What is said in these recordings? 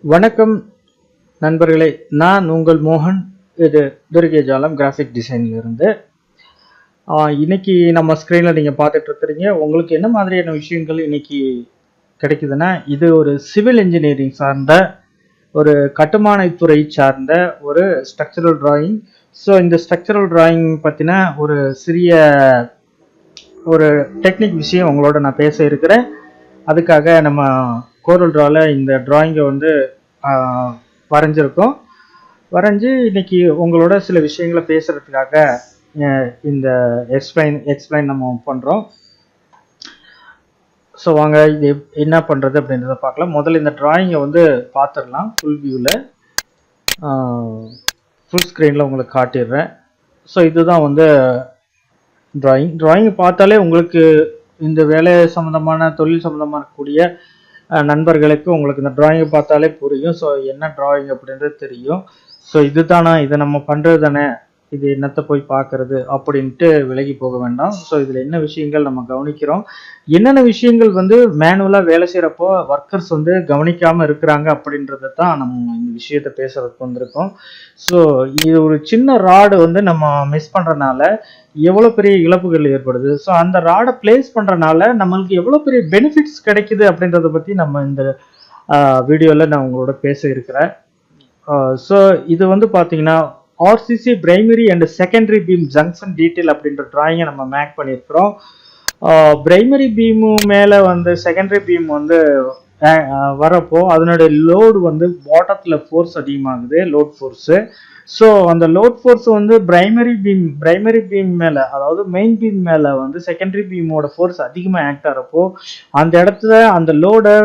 வணக்கம் நண்பர்களே, நான் உங்கள் மோகன். இது துர்கை ஜாலம் கிராஃபிக் டிசைன்லேருந்து. இன்னைக்கு நம்ம ஸ்க்ரீனில் நீங்கள் பார்த்துட்டு இருக்கிறீங்க. உங்களுக்கு என்ன மாதிரியான விஷயங்கள் இன்னைக்கு கிடைக்குதுன்னா, இது ஒரு சிவில் இன்ஜினியரிங் சார்ந்த ஒரு கட்டுமானத்துறை சார்ந்த ஒரு ஸ்ட்ரக்சரல் டிராயிங். ஸோ இந்த ஸ்ட்ரக்சரல் டிராயிங் பற்றின ஒரு சிறிய ஒரு டெக்னிக் விஷயம் உங்களோட நான் பேச இருக்கிறேன். அதுக்காக நம்ம கோரல் ட்ராவில் இந்த டிராயிங்கை வந்து வரைஞ்சி இன்னைக்கு உங்களோட சில விஷயங்களை பேசுறதுக்காக இந்த எக்ஸ்பிளைன் நம்ம பண்ணுறோம். ஸோ வாங்க இது என்ன பண்ணுறது அப்படின்றத பார்க்கலாம். முதல்ல இந்த டிராயிங்கை வந்து பார்த்துடலாம். ஃபுல் வியூவில் ஃபுல் ஸ்க்ரீனில் உங்களுக்கு காட்டிடுறேன். ஸோ இதுதான் வந்து டிராயிங் பார்த்தாலே உங்களுக்கு இந்த வேலை சம்மந்தமான தொழில் சம்மந்தமாக இருக்கக்கூடிய நண்பர்களுக்கு உங்களுக்கு இந்த டிராயிங்கை பார்த்தாலே புரியும். ஸோ என்ன டிராயிங் அப்படின்றது தெரியும். ஸோ இதுதானா, இதை நம்ம பண்ணுறது தானே, இது என்னத்தை போய் பார்க்கறது அப்படின்ட்டு விலகி போக வேண்டாம். ஸோ இதில் என்ன விஷயங்கள் நம்ம கவனிக்கிறோம், என்னென்ன விஷயங்கள் வந்து மேனுவலாக வேலை செய்கிறப்போ ஒர்க்கர்ஸ் வந்து கவனிக்காமல் இருக்கிறாங்க அப்படின்றத தான் நம்ம இந்த விஷயத்தை பேசுறதுக்கு வந்திருக்கோம். ஸோ இது ஒரு சின்ன ராடு வந்து நம்ம மிஸ் பண்ணுறதுனால எவ்வளோ பெரிய இழப்புகள் ஏற்படுது. ஸோ அந்த ராடை பிளேஸ் பண்ணுறனால நம்மளுக்கு எவ்வளோ பெரிய பெனிஃபிட்ஸ் கிடைக்குது அப்படின்றத பற்றி நம்ம இந்த வீடியோவில் நான் உங்களோட பேச இருக்கிறேன். ஸோ இது வந்து பார்த்தீங்கன்னா RCC primary and secondary beam junction detail அப்படின்ற டிராயிங்கை நம்ம மேக் பண்ணியிருக்கிறோம். பிரைமரி பீமு மேலே வந்து செகண்டரி பீம் வந்து வரப்போ அதனுடைய லோடு வந்து பாட்டத்தில் ஃபோர்ஸ் அதிகமாகுது, லோட் ஃபோர்ஸு. ஸோ அந்த லோட் ஃபோர்ஸ் வந்து பிரைமரி பீம் மேலே, அதாவது மெயின் பீம் மேலே வந்து செகண்டரி பீமோட ஃபோர்ஸ் அதிகமாக ஆக்ட் ஆகிறப்போ அந்த இடத்துல அந்த லோடை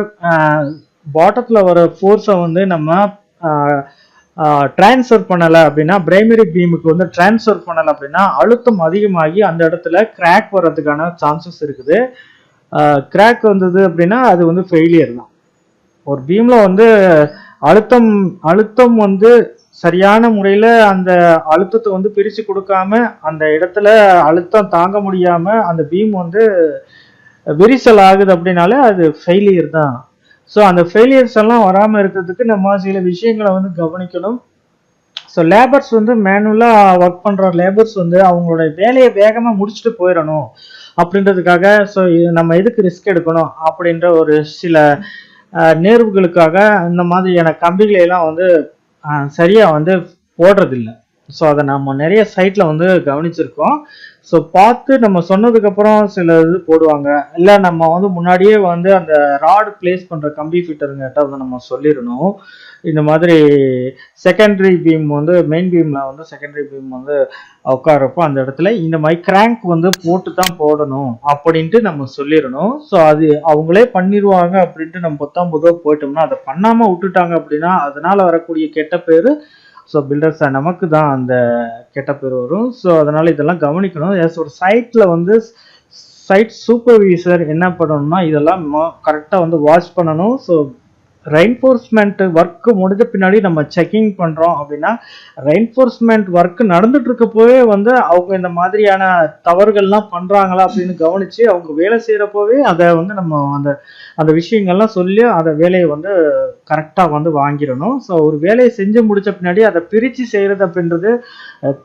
பாட்டத்தில் வர ஃபோர்ஸை வந்து நம்ம டிரான்ஸ்ஃபர் பண்ணலை அப்படின்னா, பிரைமரி பீமுக்கு வந்து டிரான்ஸ்ஃபர் பண்ணலை அப்படின்னா அழுத்தம் அதிகமாகி அந்த இடத்துல கிராக் வர்றதுக்கான சான்சஸ் இருக்குது. கிராக் வந்தது அப்படின்னா அது வந்து ஃபெயிலியர் தான். ஒரு பீமில் வந்து அழுத்தம் வந்து சரியான முறையில் அந்த அழுத்தத்தை வந்து பிரித்து கொடுக்காம அந்த இடத்துல அழுத்தம் தாங்க முடியாமல் அந்த பீம் வந்து விரிசல் ஆகுது அப்படின்னாலே அது ஃபெயிலியர் தான். ஸோ அந்த ஃபெயிலியர்ஸ் எல்லாம் வராமல் இருக்கிறதுக்கு நம்ம சில விஷயங்களை வந்து கவனிக்கணும். ஸோ லேபர்ஸ் வந்து மேனுவலாக ஒர்க் பண்ணுற லேபர்ஸ் வந்து அவங்களோட வேலையை வேகமாக முடிச்சுட்டு போயிடணும் அப்படின்றதுக்காக, ஸோ நம்ம எதுக்கு ரிஸ்க் எடுக்கணும் அப்படின்ற ஒரு சில நேர்வுகளுக்காக இந்த மாதிரியான கம்பிகளையெல்லாம் வந்து சரியாக வந்து போடுறதில்லை. ஸோ அதை நம்ம நிறைய சைட்டில் வந்து கவனிச்சிருக்கோம். ஸோ பார்த்து நம்ம சொன்னதுக்கப்புறம் சில இது போடுவாங்க, இல்லை நம்ம வந்து முன்னாடியே வந்து அந்த ராடு பிளேஸ் பண்ணுற கம்பி ஃபிட்டருங்கிட்ட வந்து நம்ம சொல்லிடணும். இந்த மாதிரி செகண்டரி பீம் வந்து மெயின் பீமில் வந்து செகண்டரி பீம் வந்து உட்காரப்போ அந்த இடத்துல இந்த மாதிரி கிராங்க் வந்து போட்டு தான் போடணும் அப்படின்ட்டு நம்ம சொல்லிடணும். ஸோ அது அவங்களே பண்ணிடுவாங்க அப்படின்ட்டு நம்ம பொதுவாக போயிட்டோம்னா, அதை பண்ணாமல் விட்டுட்டாங்க அப்படின்னா அதனால் வரக்கூடிய கெட்ட பேர் ஸோ பில்டர்ஸ் நமக்கு தான் அந்த கெட்ட பேர் வரும். ஸோ அதனால் இதெல்லாம் கவனிக்கணும். ஒரு சைட்டில் வந்து சைட் சூப்பர்வைசர் என்ன பண்ணணும்னா இதெல்லாம் கரெக்டாக வந்து வாட்ச் பண்ணணும். ஸோ ரெயின்ஃபோர்ஸ்மெண்ட் ஒர்க்கு முடிஞ்ச பின்னாடி நம்ம செக்கிங் பண்ணுறோம் அப்படின்னா, ரெயின்ஃபோர்ஸ்மெண்ட் ஒர்க்கு நடந்துட்டு இருக்கப்போவே வந்து அவங்க இந்த மாதிரியான தவறுகள்லாம் பண்ணுறாங்களா அப்படின்னு கவனித்து அவங்க வேலை செய்கிறப்போவே அதை வந்து நம்ம அந்த விஷயங்கள்லாம் சொல்லி அந்த வேலையை வந்து கரெக்டாக வந்து வாங்கிடணும். ஸோ ஒரு வேலையை செஞ்சு முடித்த பின்னாடி அதை பிரித்து செய்கிறது அப்படின்றது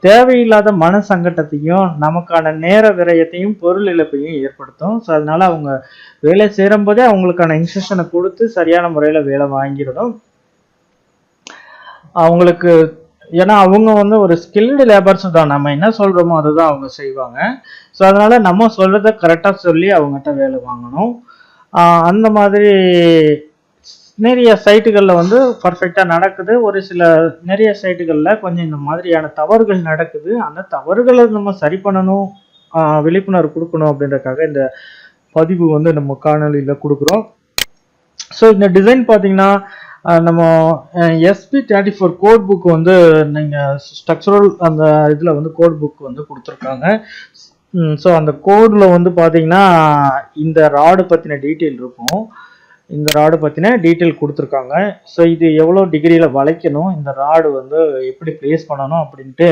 தேவையில்லாத மன சங்கட்டத்தையும் நமக்கான நேர விரயத்தையும் பொருள் இழப்பையும் ஏற்படுத்தும். ஸோ அதனால அவங்க வேலை செய்யும் போதே அவங்களுக்கான இன்ஸ்ட்ரக்ஷனை கொடுத்து சரியான முறையில் வேலை வாங்கிடணும் அவங்களுக்கு. ஏன்னா அவங்க வந்து ஒரு ஸ்கில்டு லேபர்ஸ் தான், நம்ம என்ன சொல்கிறோமோ அதுதான் அவங்க செய்வாங்க. ஸோ அதனால நம்ம சொல்கிறத கரெக்டாக சொல்லி அவங்ககிட்ட வேலை வாங்கணும். அந்த மாதிரி நிறைய சைட்டுகளில் வந்து பர்ஃபெக்டாக நடக்குது. ஒரு சில நிறைய சைட்டுகளில் கொஞ்சம் இந்த மாதிரியான தவறுகள் நடக்குது. அந்த தவறுகளை நம்ம சரி பண்ணணும், விழிப்புணர்வு கொடுக்கணும் அப்படின்றதுக்காக இந்த பதிவு வந்து நம்ம காணொலியில் கொடுக்குறோம். ஸோ இந்த டிசைன் பார்த்தீங்கன்னா நம்ம SP34 கோட் புக் வந்து நீங்கள் ஸ்ட்ரக்சரல் அந்த இதில் வந்து கோட் புக் வந்து கொடுத்துருக்காங்க. ஸோ அந்த கோடில் வந்து பார்த்தீங்கன்னா இந்த ராடு பற்றின டீட்டெயில் இருக்கும். இந்த ராடு பற்றின டீட்டெயில் கொடுத்துருக்காங்க. ஸோ இது எவ்வளோ டிகிரியில் வளைக்கணும், இந்த ராடு வந்து எப்படி ப்ளேஸ் பண்ணணும் அப்படின்ட்டு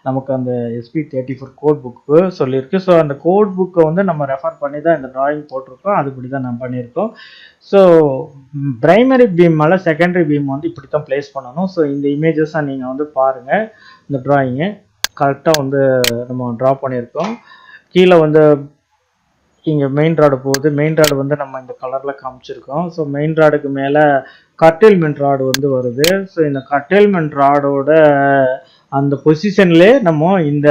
நமக்கு அந்த SP34 கோட் புக்கு சொல்லியிருக்கு. ஸோ அந்த கோட் புக்கை வந்து நம்ம ரெஃபர் பண்ணி தான் இந்த டிராயிங் போட்டிருக்கோம். அதுபடி தான் நம்ம பண்ணியிருக்கோம். ஸோ பிரைமரி பீம் மேலே செகண்டரி பீம் வந்து இப்படி தான் பிளேஸ் பண்ணணும். ஸோ இந்த இமேஜஸை நீங்கள் வந்து பாருங்கள். இந்த டிராயிங்கு கரெக்டாக வந்து நம்ம ட்ரா பண்ணியிருக்கோம். கீழே வந்து இங்கே மெயின் ராடு போகுது. மெயின் ராடு வந்து நம்ம இந்த கலரில் காமிச்சிருக்கோம். ஸோ மெயின் ராடுக்கு மேலே கர்டெயில்மெண்ட் ராடு வந்து வருது. ஸோ இந்த கர்டெயில்மெண்ட் ராடோட அந்த பொசிஷன்லேயே நம்ம இந்த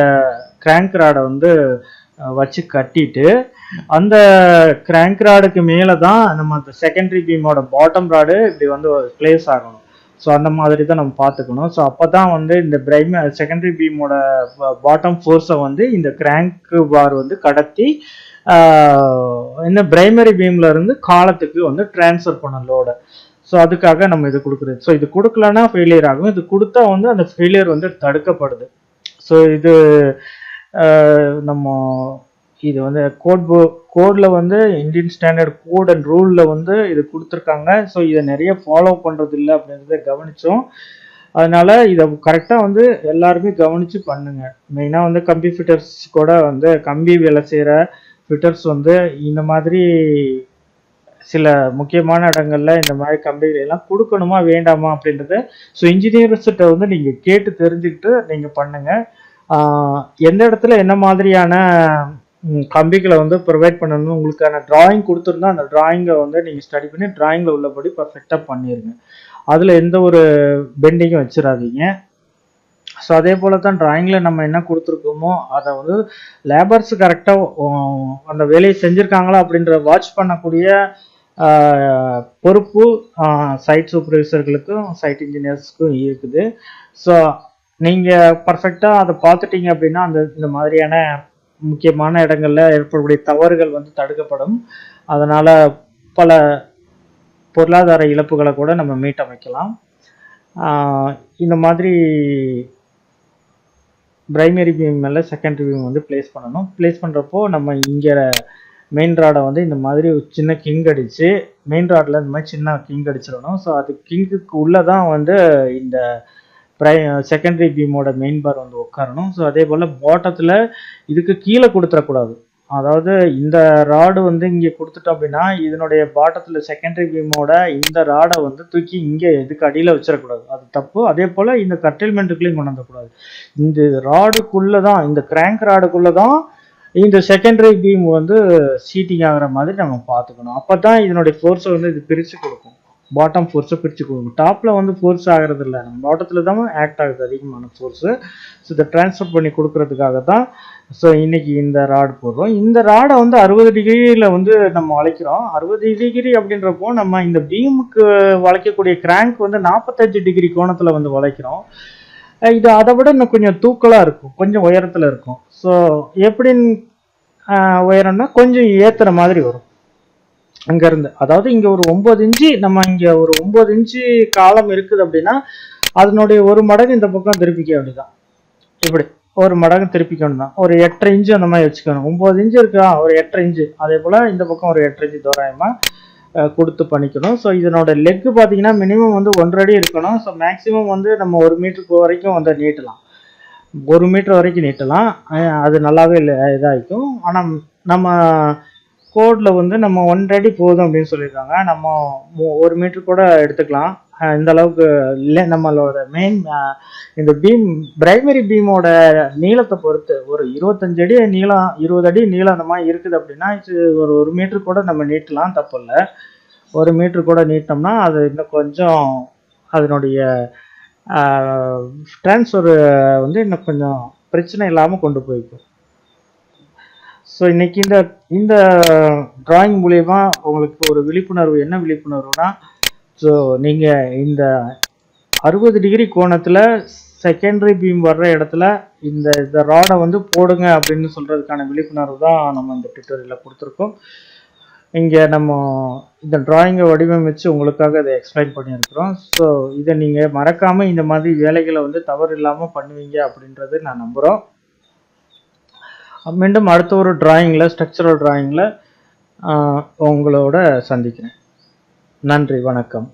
கிராங்க் ராடை வந்து வச்சு கட்டிட்டு அந்த கிராங்க் ராடுக்கு மேலே தான் நம்ம அந்த செகண்டரி பீமோட பாட்டம் ராடு இப்படி வந்து பிளேஸ் ஆகணும். ஸோ அந்த மாதிரி தான் நம்ம பார்த்துக்கணும். ஸோ அப்போ தான் வந்து இந்த செகண்டரி பீமோட பாட்டம் ஃபோர்ஸை வந்து இந்த கிராங்க் பார் வந்து கடத்தி இந்த பிரைமரி பீம்ல இருந்து காலத்துக்கு வந்து டிரான்ஸ்ஃபர் பண்ண லோட. ஸோ அதுக்காக நம்ம இது கொடுக்குறது. ஸோ இது கொடுக்கலன்னா ஃபெயிலியர் ஆகும். இது கொடுத்தா வந்து அந்த ஃபெயிலியர் வந்து தடுக்கப்படுது. ஸோ இது நம்ம இது வந்து கோடில் வந்து இந்தியன் ஸ்டாண்டர்ட் கோட் அண்ட் ரூலில் வந்து இது கொடுத்துருக்காங்க. ஸோ இதை நிறைய ஃபாலோ பண்ணுறது இல்லை அப்படின்றத கவனித்தோம். அதனால் இதை கரெக்டாக வந்து எல்லாருமே கவனித்து பண்ணுங்க. மெயினாக வந்து கம்பி ஃபிட்டர்ஸ் கூட வந்து கம்பி வேலை செய்கிற ஃபிட்டர்ஸ் வந்து இந்த மாதிரி சில முக்கியமான இடங்கள்ல இந்த மாதிரி கம்பிகளெல்லாம் கொடுக்கணுமா வேண்டாமா அப்படின்றத ஸோ இன்ஜினியர்ஸ்கிட்ட வந்து நீங்கள் கேட்டு தெரிஞ்சுக்கிட்டு நீங்கள் பண்ணுங்கள். எந்த இடத்துல என்ன மாதிரியான கம்பிகளை வந்து ப்ரொவைட் பண்ணணும் உங்களுக்கான டிராயிங் கொடுத்துருந்தா அந்த டிராயிங்கை வந்து நீங்கள் ஸ்டடி பண்ணி டிராயிங்கில் உள்ளபடி பர்ஃபெக்டாக பண்ணிடுங்க. அதில் எந்த ஒரு பெண்டிங்கும் வச்சிடாதீங்க. ஸோ அதே போல் தான் டிராயிங்கில் நம்ம என்ன கொடுத்துருக்கோமோ அதை வந்து லேபர்ஸ் கரெக்டாக அந்த வேலையை செஞ்சுருக்காங்களா அப்படின்ற வாட்ச் பண்ணக்கூடிய பொறுப்பு சைட் சூப்பர்வைசர்களுக்கும் சைட் இன்ஜினியர்ஸுக்கும் இருக்குது. ஸோ நீங்கள் பர்ஃபெக்டாக அதை பார்த்துட்டீங்க அப்படின்னா இந்த மாதிரியான முக்கியமான இடங்களில் ஏற்படக்கூடிய தவறுகள் வந்து தடுக்கப்படும். அதனால் பல பொருளாதார இழப்புகளை கூட நம்ம மீட்டமைக்கலாம். இந்த மாதிரி பிரைமரி பீம் மேலே செகண்டரி பீம் வந்து பிளேஸ் பண்ணணும். பிளேஸ் பண்ணுறப்போ நம்ம இங்கே மெயின் ராடை வந்து இந்த மாதிரி ஒரு சின்ன கிங் அடித்து மெயின் ராடில் இந்த மாதிரி சின்ன கிங் அடிச்சிடணும். ஸோ அது கிங்குக்கு உள்ளே தான் வந்து இந்த செகண்டரி பீமோட மெயின் பார் வந்து உட்காரணும். ஸோ அதே போல் பாட்டத்தில் இதுக்கு கீழே கொடுத்துடக்கூடாது. அதாவது இந்த ராடு வந்து இங்கே கொடுத்துட்டோம் அப்படின்னா இதனுடைய பாட்டத்தில் செகண்டரி பீமோட இந்த ராடை வந்து தூக்கி இங்கே எதுக்கு அடியில் வச்சிடக்கூடாது. அது தப்பு. அதே போல் இந்த கர்டெயில்மெண்ட்டுக்குள்ளேயும் கொண்டு வந்துடக்கூடாது. இந்த ராடுக்குள்ளே தான் இந்த கிராங்க் ராடுக்குள்ளே தான் இந்த செகண்டரி பீம் வந்து சீட்டிங் ஆகிற மாதிரி நம்ம பார்த்துக்கணும். அப்போ தான் இதனுடைய ஃபோர்ஸை வந்து இது பிரித்து கொடுக்கும். பாட்டம் ஃபோர்ஸை பிரித்து கொடுக்கும். டாப்பில் வந்து ஃபோர்ஸ் ஆகிறது இல்லை, நம்ம பாட்டத்தில் தான் ஆக்ட் ஆகுது அதிகமான ஃபோர்ஸு. ஸோ இதை ட்ரான்ஸ்ஃபர் பண்ணி கொடுக்கறதுக்காக தான் ஸோ இன்றைக்கி இந்த ராடு போடுறோம். இந்த ராடை வந்து 60 டிகிரியில் வந்து நம்ம வளைக்கிறோம். 60 டிகிரி அப்படின்றப்போ நம்ம இந்த பீமுக்கு வளைக்கக்கூடிய கிராங்க் வந்து 45 டிகிரி கோணத்தில் வந்து வளைக்கிறோம். இது அதை விட இன்னும் கொஞ்சம் தூக்கலாக இருக்கும், கொஞ்சம் உயரத்தில் இருக்கும். ஸோ எப்படின்னு உயரம்னா கொஞ்சம் ஏற்றுற மாதிரி வரும் அங்கேருந்து. அதாவது இங்கே ஒரு 9 இன்ச்சு நம்ம இங்கே ஒரு 9 இன்ச்சு காலம் இருக்குது அப்படின்னா அதனுடைய ஒரு மடங்கு இந்த பக்கம் திருப்பிக்க வேண்டியதான். இப்படி ஒரு மடங்கு திருப்பிக்கணும் தான். ஒரு 8.5 இன்ச்சு அந்த மாதிரி வச்சுக்கணும். 9 இன்ச்சு இருக்கா, ஒரு 8.5 இன்ச்சு. அதே போல் இந்த பக்கம் ஒரு 8.5 இன்ச்சு தோராயமாக கொடுத்து பண்ணிக்கணும். ஸோ இதனோட லெக்கு பார்த்தீங்கன்னா மினிமம் வந்து 1.5 அடி இருக்கணும். ஸோ மேக்ஸிமம் வந்து நம்ம 1 மீட்டருக்கு வரைக்கும் வந்து நீட்டலாம். 1 மீட்டர் வரைக்கும் நீட்டலாம். அது நல்லாவே இதாகிக்கும். ஆனால் நம்ம கோடில் வந்து நம்ம 1.5 அடி போதும் அப்படின்னு சொல்லியிருக்காங்க. நம்ம 1 மீட்டர் கூட எடுத்துக்கலாம். இந்த அளவுக்கு இல்லை. நம்மளோட மெயின் இந்த பீம் பிரைமரி பீமோட நீளத்தை பொறுத்து ஒரு 25 அடி நீளம் 20 அடி நீளம் அந்த மாதிரி இருக்குது அப்படின்னா இது ஒரு 1 மீட்டர் கூட நம்ம நீட்டலாம், தப்பு இல்லை. 1 மீட்டர் கூட நீட்டோம்னா அது இன்னும் கொஞ்சம் அதனுடைய ட்ரான்ஸ்ஃபர் வந்து இன்னும் கொஞ்சம் பிரச்சனை இல்லாமல் கொண்டு போய்க்கும். ஸோ இன்னைக்கு இந்த டிராயிங் மூலயமா உங்களுக்கு ஒரு விழிப்புணர்வு. என்ன விழிப்புணர்வுனா, ஸோ நீங்கள் இந்த 60 டிகிரி கோணத்தில் செகண்டரி பீம் வர்ற இடத்துல இந்த ராடை வந்து போடுங்க அப்படின்னு சொல்கிறதுக்கான விழிப்புணர்வு தான் நம்ம இந்த ட்யூட்டோரியலில் கொடுத்துருக்கோம். இங்கே நம்ம இந்த டிராயிங்கை வடிவமைச்சு உங்களுக்காக இதை எக்ஸ்பிளைன் பண்ணியிருக்கிறோம். ஸோ இதை நீங்கள் மறக்காமல் இந்த மாதிரி வேலைகளை வந்து தவறு இல்லாமல் பண்ணுவீங்க அப்படின்றது நான் நம்புகிறோம். மீண்டும் அடுத்த ஒரு டிராயிங்கில் ஸ்ட்ரக்சரல் டிராயிங்கில் உங்களோட சந்திக்கிறேன். நன்றி, வணக்கம்.